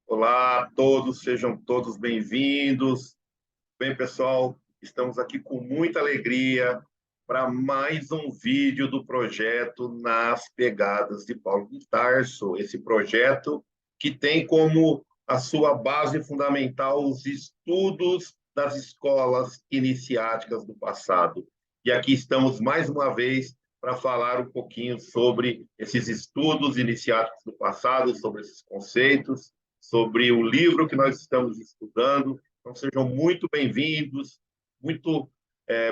Olá a todos, sejam todos bem-vindos. Bem, pessoal, estamos aqui com muita alegria para mais um vídeo do projeto Nas Pegadas de Paulo de Tarso. Esse projeto que tem como a sua base fundamental os estudos das escolas iniciáticas do passado. E aqui estamos mais uma vez para falar um pouquinho sobre esses estudos iniciáticos do passado, sobre esses conceitos, sobre o livro que nós estamos estudando. Então, sejam muito bem-vindos, muito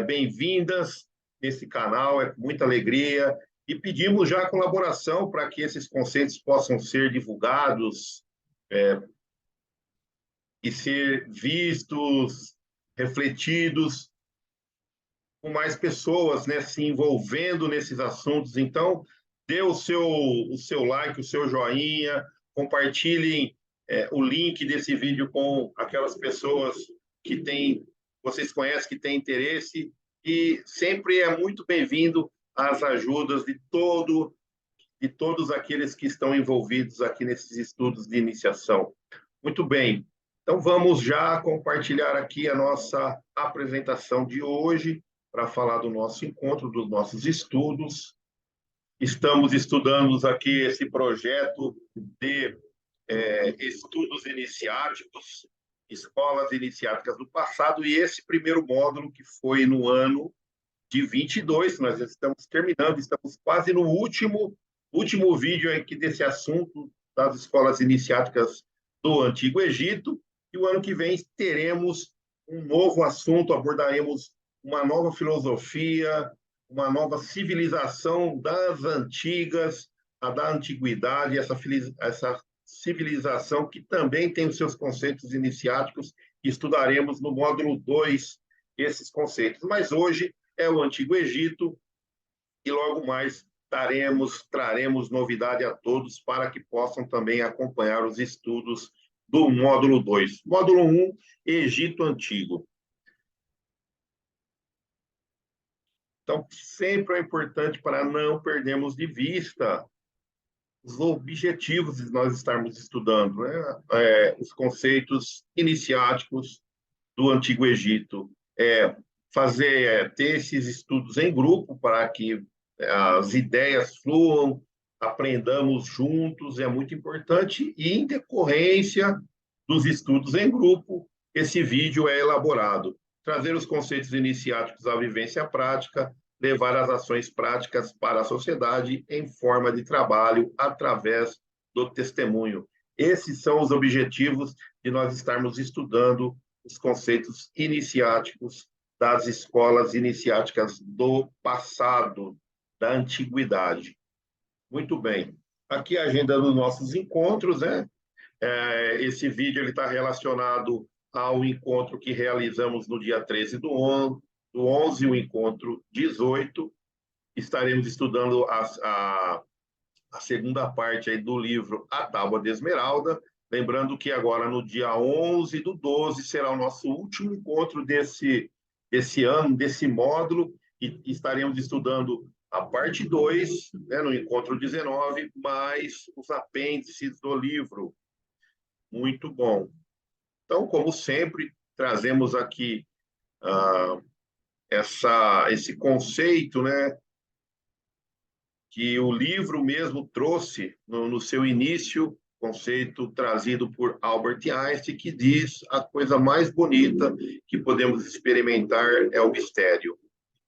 bem-vindas nesse canal, é com muita alegria. E pedimos já a colaboração para que esses conceitos possam ser divulgados e ser vistos, refletidos, com mais pessoas, né, se envolvendo nesses assuntos. Então, dê o seu like, o seu joinha, compartilhem o link desse vídeo com aquelas pessoas que vocês conhecem, que têm interesse, e sempre é muito bem-vindo as ajudas de todos aqueles que estão envolvidos aqui nesses estudos de iniciação. Muito bem, então vamos já compartilhar aqui a nossa apresentação de hoje para falar do nosso encontro, dos nossos estudos. Estamos estudando aqui esse projeto de estudos iniciáticos, escolas iniciáticas do passado, e esse primeiro módulo que foi no ano de 22, nós estamos terminando, estamos quase no último vídeo aqui desse assunto das escolas iniciáticas do Antigo Egito, e o ano que vem teremos um novo assunto, abordaremos uma nova filosofia, uma nova civilização das antigas, a da antiguidade, essa civilização que também tem os seus conceitos iniciáticos, e estudaremos no módulo 2 esses conceitos. Mas hoje é o Antigo Egito, e logo mais traremos novidade a todos para que possam também acompanhar os estudos do módulo 2. Módulo 1, Egito Antigo. Então, sempre é importante para não perdermos de vista os objetivos de nós estarmos estudando, né? Os conceitos iniciáticos do Antigo Egito. Ter esses estudos em grupo para que as ideias fluam, aprendamos juntos, é muito importante, e em decorrência dos estudos em grupo, esse vídeo é elaborado. Trazer os conceitos iniciáticos à vivência prática, levar as ações práticas para a sociedade em forma de trabalho através do testemunho. Esses são os objetivos de nós estarmos estudando os conceitos iniciáticos das escolas iniciáticas do passado, da antiguidade. Muito bem. Aqui a agenda dos nossos encontros, né? Esse vídeo está relacionado ao encontro que realizamos no dia 13 do 11, o encontro 18. Estaremos estudando a segunda parte aí do livro A Tábua de Esmeralda. Lembrando que agora, no dia 11 do 12, será o nosso último encontro desse ano, desse módulo, e estaremos estudando a parte 2, né, no encontro 19, mais os apêndices do livro. Muito bom. Então, como sempre, trazemos aqui esse conceito, né, que o livro mesmo trouxe no seu início, conceito trazido por Albert Einstein, que diz: a coisa mais bonita que podemos experimentar é o mistério.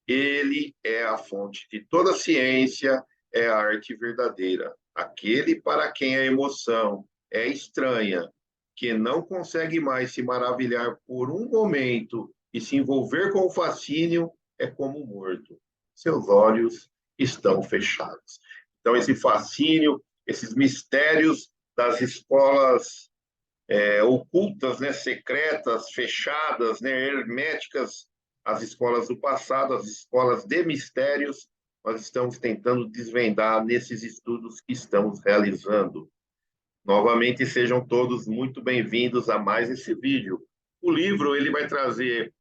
Ele é a fonte de toda ciência, é a arte verdadeira. Aquele para quem a emoção é estranha, que não consegue mais se maravilhar por um momento e se envolver com o fascínio, é como morto. Seus olhos estão fechados. Então, esse fascínio, esses mistérios das escolas ocultas, né, secretas, fechadas, né, herméticas, as escolas do passado, as escolas de mistérios, nós estamos tentando desvendar nesses estudos que estamos realizando. Novamente, sejam todos muito bem-vindos a mais esse vídeo. O livro ele vai trazer,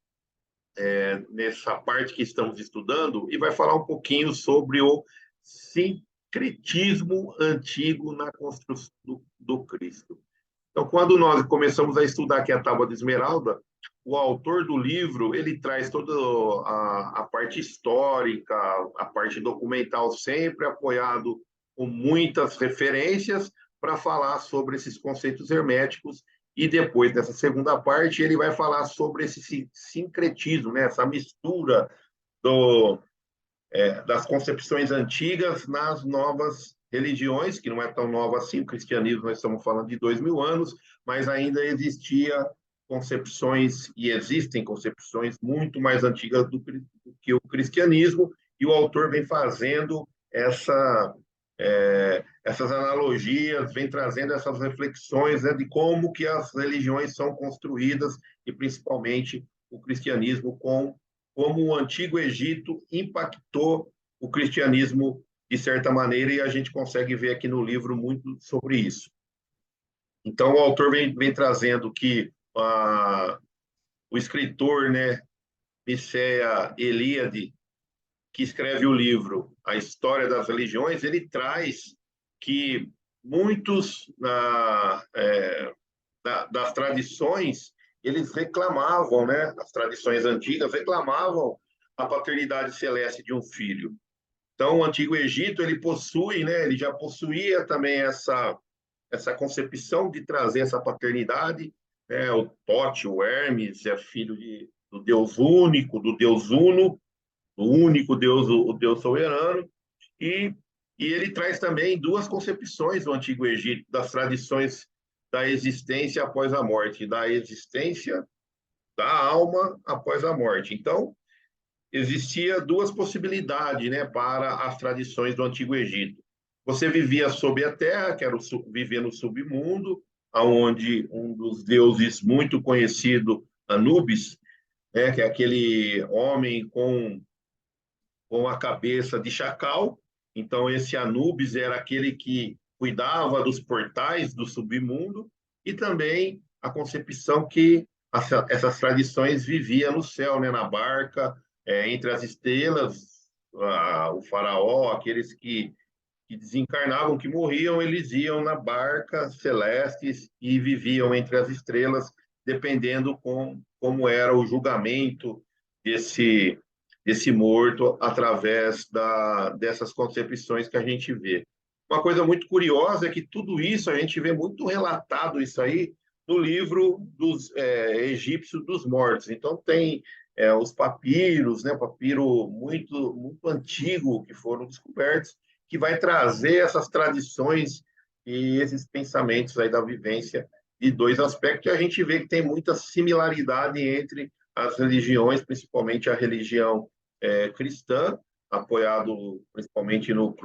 nessa parte que estamos estudando, e vai falar um pouquinho sobre o sincretismo antigo na construção do Cristo. Então, quando nós começamos a estudar aqui a Tábua de Esmeralda, o autor do livro, ele traz toda a parte histórica, a parte documental, sempre apoiado com muitas referências para falar sobre esses conceitos herméticos. E depois, nessa segunda parte, ele vai falar sobre esse sincretismo, né? Essa mistura das concepções antigas nas novas religiões, que não é tão nova assim, o cristianismo nós estamos falando de 2000 anos, mas ainda existia concepções, e existem concepções muito mais antigas do que o cristianismo, e o autor vem fazendo essas analogias, vem trazendo essas reflexões, né, de como que as religiões são construídas, e principalmente o cristianismo, como o Antigo Egito impactou o cristianismo de certa maneira, e a gente consegue ver aqui no livro muito sobre isso. Então, o autor vem trazendo que o escritor, né, Mircea Eliade, que escreve o livro A História das Religiões, ele traz que muitos das tradições, eles reclamavam, né, as tradições antigas reclamavam a paternidade celeste de um filho. Então, o Antigo Egito, ele possui, né, ele já possuía também essa concepção de trazer essa paternidade, né, o Tote, o Hermes, é filho do Deus único, do Deus uno, o único Deus, o Deus soberano, e, e ele traz também duas concepções do Antigo Egito, das tradições da existência após a morte, da existência da alma após a morte. Então, existia duas possibilidades, né, para as tradições do Antigo Egito. Você vivia sob a terra, que era viver no submundo, aonde um dos deuses muito conhecido, Anubis, né, que é aquele homem com a cabeça de chacal. Então, esse Anubis era aquele que cuidava dos portais do submundo, e também a concepção que essas tradições viviam no céu, né, na barca, entre as estrelas, o faraó, aqueles que desencarnavam, que morriam, eles iam na barca celestes e viviam entre as estrelas, dependendo como era o julgamento desse morto através dessas concepções que a gente vê. Uma coisa muito curiosa é que tudo isso, a gente vê muito relatado isso aí no livro dos egípcios dos mortos. Então, tem os papiros, né, papiro muito, muito antigo que foram descobertos, que vai trazer essas tradições e esses pensamentos aí da vivência de dois aspectos, e a gente vê que tem muita similaridade entre as religiões, principalmente a religião cristã, apoiado principalmente no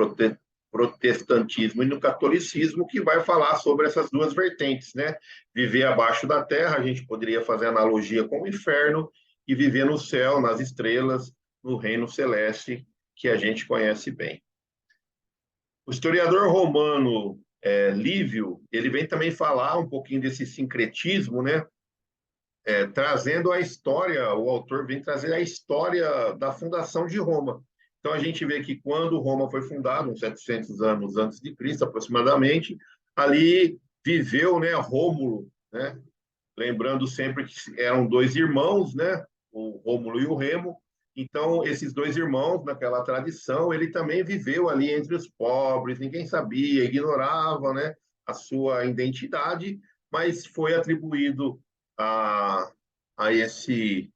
protestantismo e no catolicismo, que vai falar sobre essas duas vertentes, né? Viver abaixo da terra, a gente poderia fazer analogia com o inferno, e viver no céu, nas estrelas, no reino celeste, que a gente conhece bem. O historiador romano Lívio, ele vem também falar um pouquinho desse sincretismo, né? Trazendo a história, o autor vem trazer a história da fundação de Roma. Então, a gente vê que quando Roma foi fundada, uns 700 anos antes de Cristo, aproximadamente, ali viveu, né, Rômulo, né? Lembrando sempre que eram dois irmãos, né? O Rômulo e o Remo. Então, esses dois irmãos, naquela tradição, ele também viveu ali entre os pobres, ninguém sabia, ignorava, né, a sua identidade, mas foi atribuído a, a esse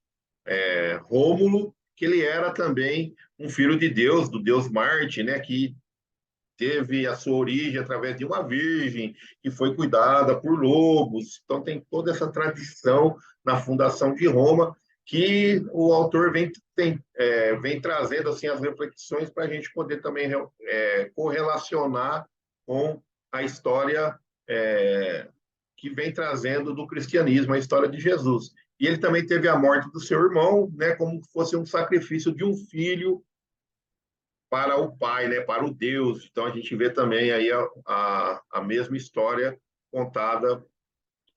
Rômulo, que ele era também um filho de Deus, do deus Marte, né, que teve a sua origem através de uma virgem que foi cuidada por lobos. Então tem toda essa tradição na fundação de Roma, que o autor vem trazendo assim as reflexões para a gente poder também correlacionar com a história que vem trazendo do cristianismo, a história de Jesus. E ele também teve a morte do seu irmão, né, como se fosse um sacrifício de um filho para o Pai, né, para o Deus. Então a gente vê também aí a mesma história contada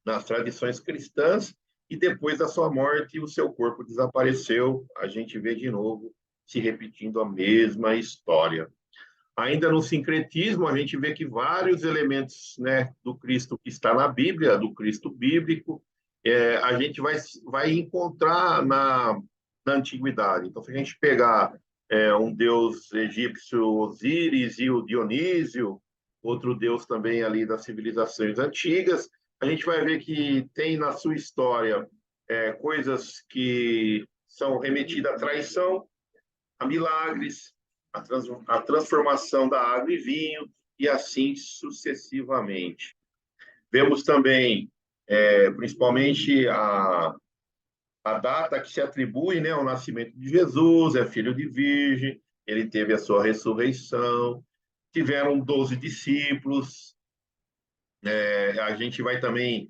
nas tradições cristãs, e depois da sua morte o seu corpo desapareceu. A gente vê de novo se repetindo a mesma história. Ainda no sincretismo, a gente vê que vários elementos, né, do Cristo que está na Bíblia, do Cristo bíblico, a gente vai encontrar na antiguidade. Então, se a gente pegar um deus egípcio, Osíris, e o Dionísio, outro deus também ali das civilizações antigas, a gente vai ver que tem na sua história coisas que são remetidas à traição, a milagres, a transformação da água em vinho, e assim sucessivamente. Vemos também, principalmente, a data que se atribui, né, ao nascimento de Jesus, é filho de virgem, ele teve a sua ressurreição, tiveram 12 discípulos. A gente vai também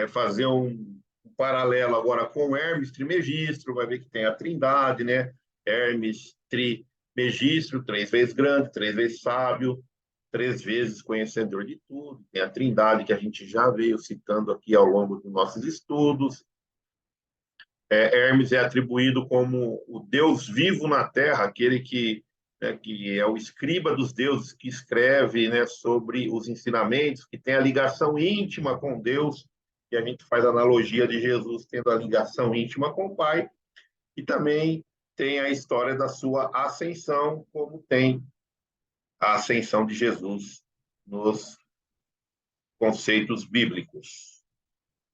fazer um paralelo agora com Hermes Trismegisto, vai ver que tem a Trindade, né? Hermes Trismegisto, 3 vezes grande, 3 vezes sábio, 3 vezes conhecedor de tudo. Tem a Trindade que a gente já veio citando aqui ao longo dos nossos estudos. Hermes é atribuído como o Deus vivo na Terra, aquele que é o escriba dos deuses, que escreve, né, sobre os ensinamentos, que tem a ligação íntima com Deus, e a gente faz a analogia de Jesus tendo a ligação íntima com o Pai, e também tem a história da sua ascensão, como tem a ascensão de Jesus nos conceitos bíblicos.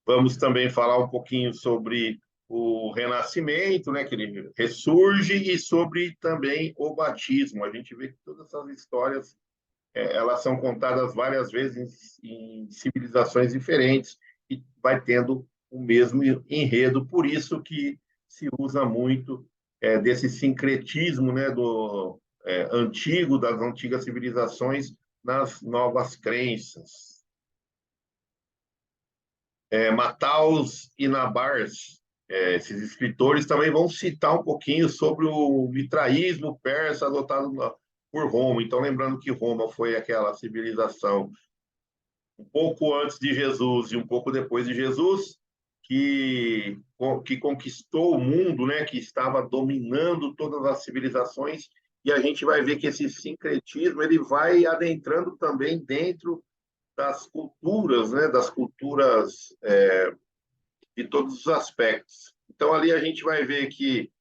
Vamos também falar um pouquinho sobre o renascimento, né, que ele ressurge, e sobre também o batismo. A gente vê que todas essas histórias elas são contadas várias vezes em civilizações diferentes e vai tendo o mesmo enredo. Por isso que se usa muito desse sincretismo, né, do antigo, das antigas civilizações, nas novas crenças. Mataus e Nabars, esses escritores também vão citar um pouquinho sobre o mitraísmo persa adotado por Roma. Então, lembrando que Roma foi aquela civilização um pouco antes de Jesus e um pouco depois de Jesus, que conquistou o mundo, né, que estava dominando todas as civilizações, e a gente vai ver que esse sincretismo ele vai adentrando também dentro das culturas, né, das culturas de todos os aspectos. Então, ali a gente vai ver que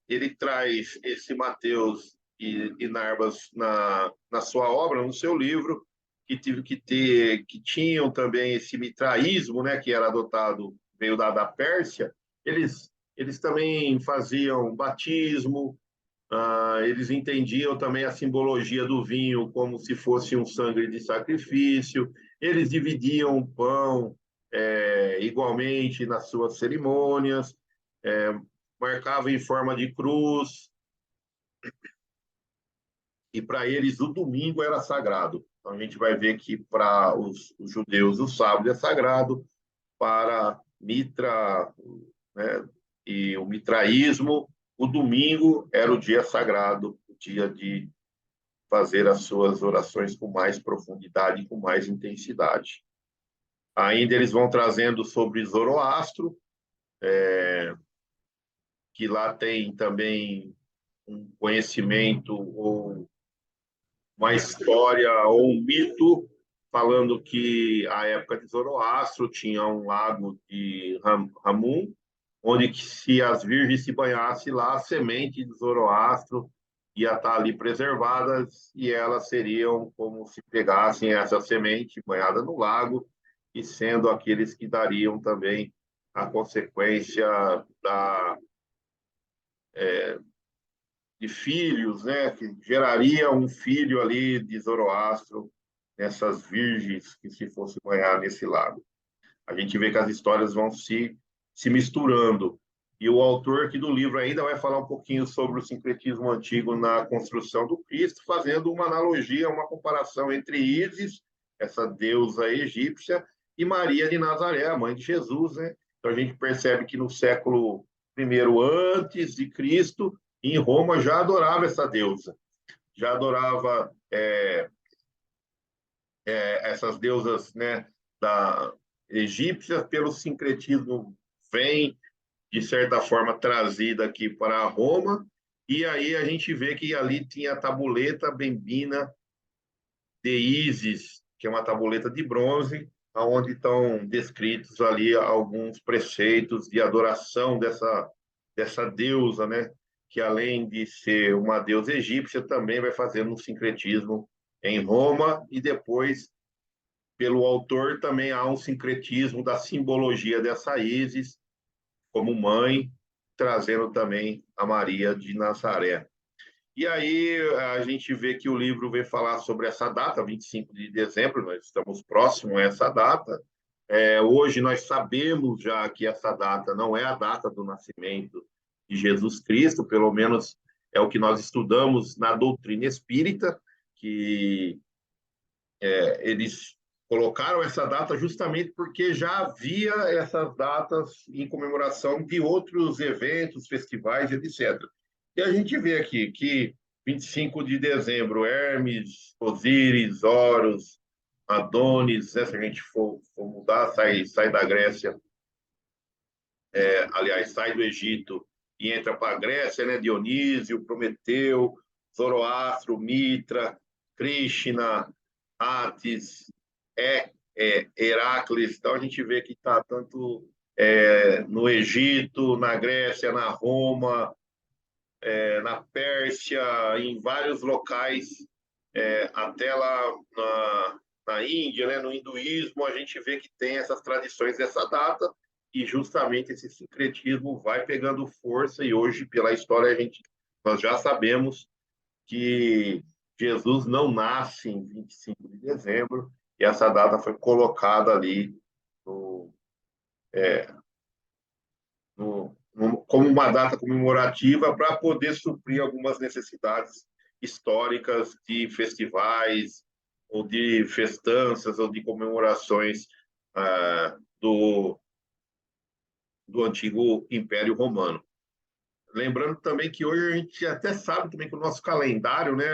ele traz esse Mateus e Narbas na sua obra, no seu livro, que tinham também esse mitraísmo, né, que era adotado, veio da Pérsia. Eles também faziam batismo, eles entendiam também a simbologia do vinho como se fosse um sangue de sacrifício, eles dividiam o pão igualmente nas suas cerimônias, marcavam em forma de cruz, e para eles o domingo era sagrado. Então a gente vai ver que para os judeus o sábado é sagrado, para Mitra, né, e o mitraísmo, o domingo era o dia sagrado, o dia de fazer as suas orações com mais profundidade, com mais intensidade. Ainda eles vão trazendo sobre Zoroastro, que lá tem também um conhecimento ou uma história ou um mito falando que a época de Zoroastro tinha um lago de Ramun, onde que, se as virgens se banhassem lá, a semente de Zoroastro ia estar ali preservadas, e elas seriam como se pegassem essa semente banhada no lago, e sendo aqueles que dariam também a consequência de filhos, né, que geraria um filho ali de Zoroastro, nessas virgens que se fosse banhar nesse lago. A gente vê que as histórias vão se misturando. E o autor aqui do livro ainda vai falar um pouquinho sobre o sincretismo antigo na construção do Cristo, fazendo uma analogia, uma comparação entre Ísis, essa deusa egípcia, e Maria de Nazaré, a mãe de Jesus, né? Então a gente percebe que no século I antes de Cristo, em Roma já adorava essa deusa, já adorava essas deusas, né, da egípcias, pelo sincretismo vem de certa forma trazida aqui para Roma, E aí a gente vê que ali tinha a tabuleta bembina de Ísis, que é uma tabuleta de bronze, onde estão descritos ali alguns preceitos de adoração dessa deusa, né? Que além de ser uma deusa egípcia, também vai fazendo um sincretismo em Roma e depois, pelo autor, também há um sincretismo da simbologia dessa Ísis como mãe, trazendo também a Maria de Nazaré. E aí a gente vê que o livro vem falar sobre essa data, 25 de dezembro, nós estamos próximos a essa data. Hoje nós sabemos já que essa data não é a data do nascimento de Jesus Cristo, pelo menos é o que nós estudamos na doutrina espírita, que eles colocaram essa data justamente porque já havia essas datas em comemoração de outros eventos, festivais, etc. E a gente vê aqui que 25 de dezembro, Hermes, Osíris, Horus, Adonis, né, se a gente for mudar, sai da Grécia, aliás, sai do Egito e entra para a Grécia, né? Dionísio, Prometeu, Zoroastro, Mitra, Krishna, Atis, Heracles. Então a gente vê que está tanto no Egito, na Grécia, na Roma, na Pérsia, em vários locais, até lá na Índia, né, no hinduísmo, a gente vê que tem essas tradições dessa data e justamente esse sincretismo vai pegando força e hoje, pela história, nós já sabemos que Jesus não nasce em 25 de dezembro e essa data foi colocada ali no, como uma data comemorativa para poder suprir algumas necessidades históricas de festivais, ou de festanças, ou de comemorações do antigo Império Romano. Lembrando também que hoje a gente até sabe também que o nosso calendário, né,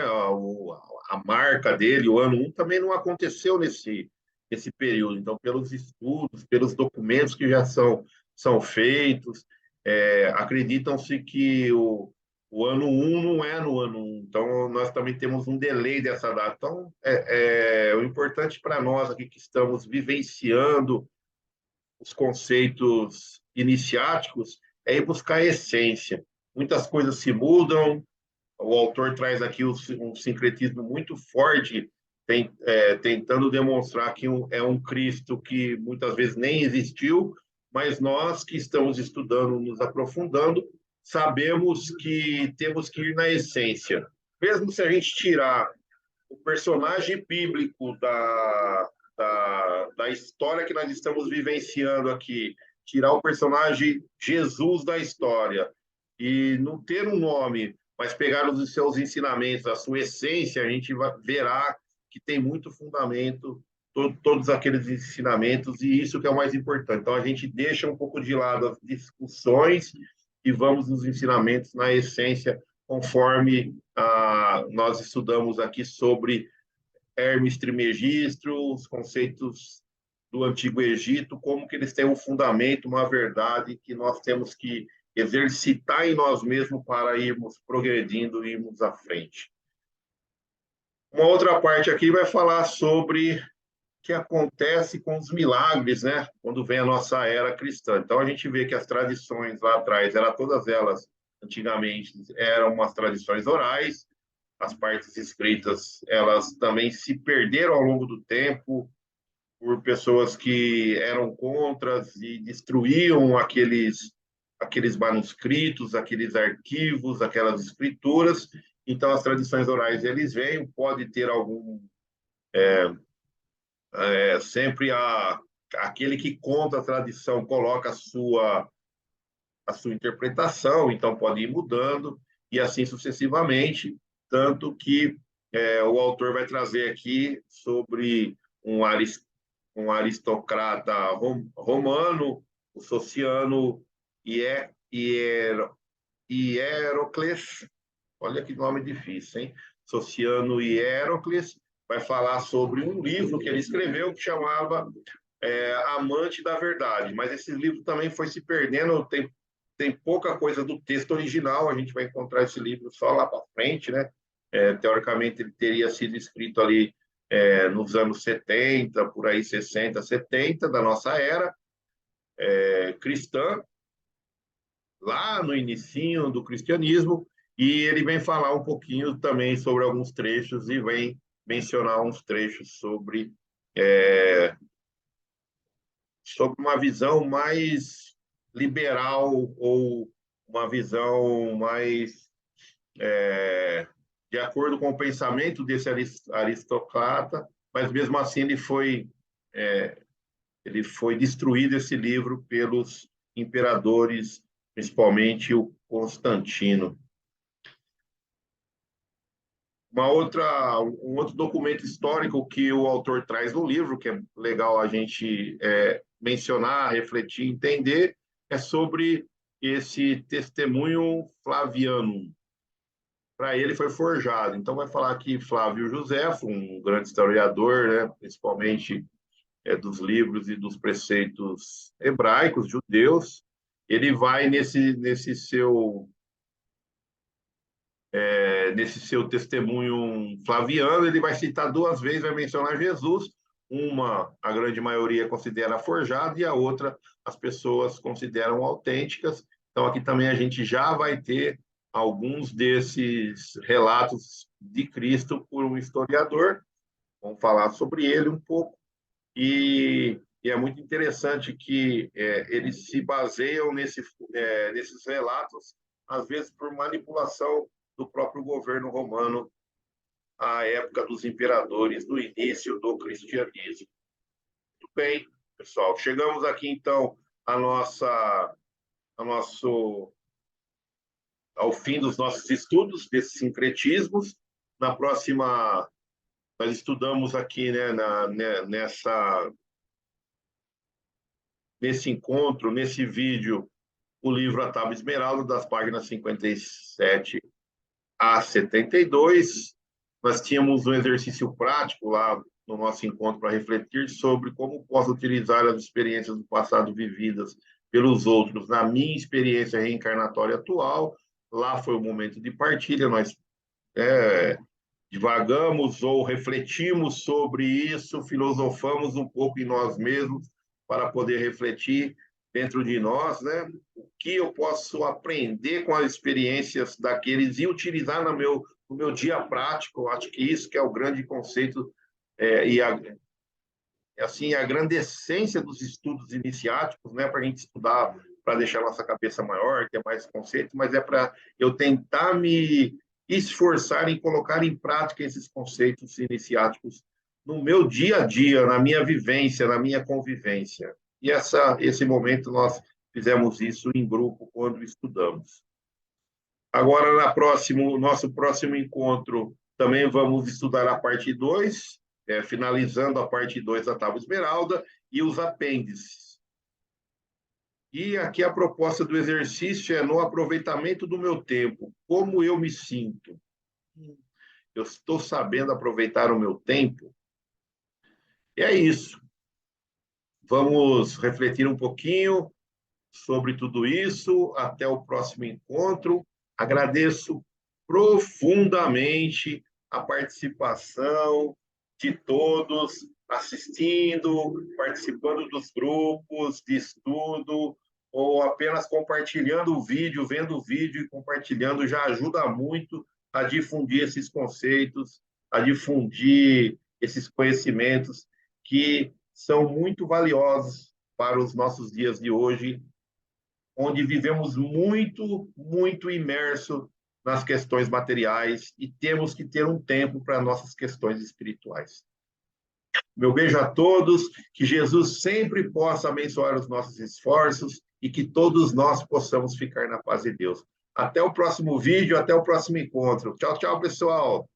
a marca dele, o ano 1, também não aconteceu nesse período. Então, pelos estudos, pelos documentos que já são feitos, acreditam-se que o ano 1 não é no ano 1. Então, nós também temos um delay dessa data. Então, o importante para nós aqui que estamos vivenciando os conceitos iniciáticos é ir buscar a essência. Muitas coisas se mudam, o autor traz aqui um sincretismo muito forte, tentando demonstrar que é um Cristo que muitas vezes nem existiu, mas nós que estamos estudando, nos aprofundando, sabemos que temos que ir na essência. Mesmo se a gente tirar o personagem bíblico da história que nós estamos vivenciando aqui, tirar o personagem Jesus da história e não ter um nome, mas pegar os seus ensinamentos, a sua essência, a gente verá que tem muito fundamento todos aqueles ensinamentos e isso que é o mais importante. Então a gente deixa um pouco de lado as discussões e vamos nos ensinamentos na essência, conforme nós estudamos aqui sobre Hermes Trismegisto, os conceitos do Antigo Egito, como que eles têm um fundamento, uma verdade que nós temos que exercitar em nós mesmos para irmos progredindo, irmos à frente. Uma outra parte aqui vai falar sobre o que acontece com os milagres, né? Quando vem a nossa era cristã. Então a gente vê que as tradições lá atrás, todas elas antigamente eram umas tradições orais, as partes escritas, elas também se perderam ao longo do tempo por pessoas que eram contra e destruíam aqueles manuscritos, aqueles arquivos, aquelas escrituras. Então, as tradições orais, eles vêm, pode ter algum... sempre aquele que conta a tradição coloca a sua interpretação, então pode ir mudando, e assim sucessivamente, tanto que o autor vai trazer aqui sobre um aristocrata romano, o Sociano Hierocles, olha que nome difícil, hein? Sociano Hierocles vai falar sobre um livro que ele escreveu que chamava Amante da Verdade, mas esse livro também foi se perdendo, tem pouca coisa do texto original, a gente vai encontrar esse livro só lá para frente, né? Teoricamente, ele teria sido escrito ali nos anos 70, por aí 60, 70 da nossa era cristã, lá no inicinho do cristianismo, e ele vem falar um pouquinho também sobre alguns trechos e vem mencionar uns trechos sobre uma visão mais liberal ou uma visão mais de acordo com o pensamento desse aristocrata, mas mesmo assim ele foi destruído esse livro pelos imperadores, principalmente o Constantino. Um outro documento histórico que o autor traz no livro, que é legal a gente mencionar, refletir, entender, é sobre esse testemunho Flaviano. Para ele foi forjado. Então vai falar que Flávio Josefo, um grande historiador, né, principalmente dos livros e dos preceitos hebraicos, judeus, ele vai nesse seu testemunho flaviano, ele vai citar duas vezes, vai mencionar Jesus. Uma, a grande maioria considera forjada e a outra as pessoas consideram autênticas. Então, aqui também a gente já vai ter alguns desses relatos de Cristo por um historiador. Vamos falar sobre ele um pouco. E é muito interessante que eles se baseiam nesses relatos, às vezes por manipulação do próprio governo romano à época dos imperadores, no início do cristianismo. Muito bem, pessoal. Chegamos aqui, então, ao fim dos nossos estudos desses sincretismos. Na próxima, nós estudamos aqui, né, nesse encontro, nesse vídeo, o livro A Tábua Esmeralda, das páginas 57 a 72. Nós tínhamos um exercício prático lá no nosso encontro para refletir sobre como posso utilizar as experiências do passado vividas pelos outros na minha experiência reencarnatória atual. Lá foi o momento de partilha, nós divagamos ou refletimos sobre isso, filosofamos um pouco em nós mesmos para poder refletir dentro de nós, né? O que eu posso aprender com as experiências daqueles e utilizar no meu dia prático. Acho que isso que é o grande conceito a grande essência dos estudos iniciáticos, né? Para a gente estudar, para deixar nossa cabeça maior, ter mais conceito, mas é para eu tentar me esforçar em colocar em prática esses conceitos iniciáticos no meu dia a dia, na minha vivência, na minha convivência. E esse momento nós fizemos isso em grupo quando estudamos. Agora, nosso próximo encontro, também vamos estudar a parte 2, finalizando a parte 2 da Tábua Esmeralda e os apêndices. E aqui a proposta do exercício é no aproveitamento do meu tempo, como eu me sinto. Eu estou sabendo aproveitar o meu tempo? E é isso. Vamos refletir um pouquinho sobre tudo isso. Até o próximo encontro. Agradeço profundamente a participação de todos assistindo, participando dos grupos de estudo, ou apenas compartilhando o vídeo, vendo o vídeo e compartilhando, já ajuda muito a difundir esses conceitos, a difundir esses conhecimentos que são muito valiosos para os nossos dias de hoje, onde vivemos muito, muito imerso nas questões materiais e temos que ter um tempo para nossas questões espirituais. Meu beijo a todos, que Jesus sempre possa abençoar os nossos esforços e que todos nós possamos ficar na paz de Deus. Até o próximo vídeo, até o próximo encontro. Tchau, tchau, pessoal.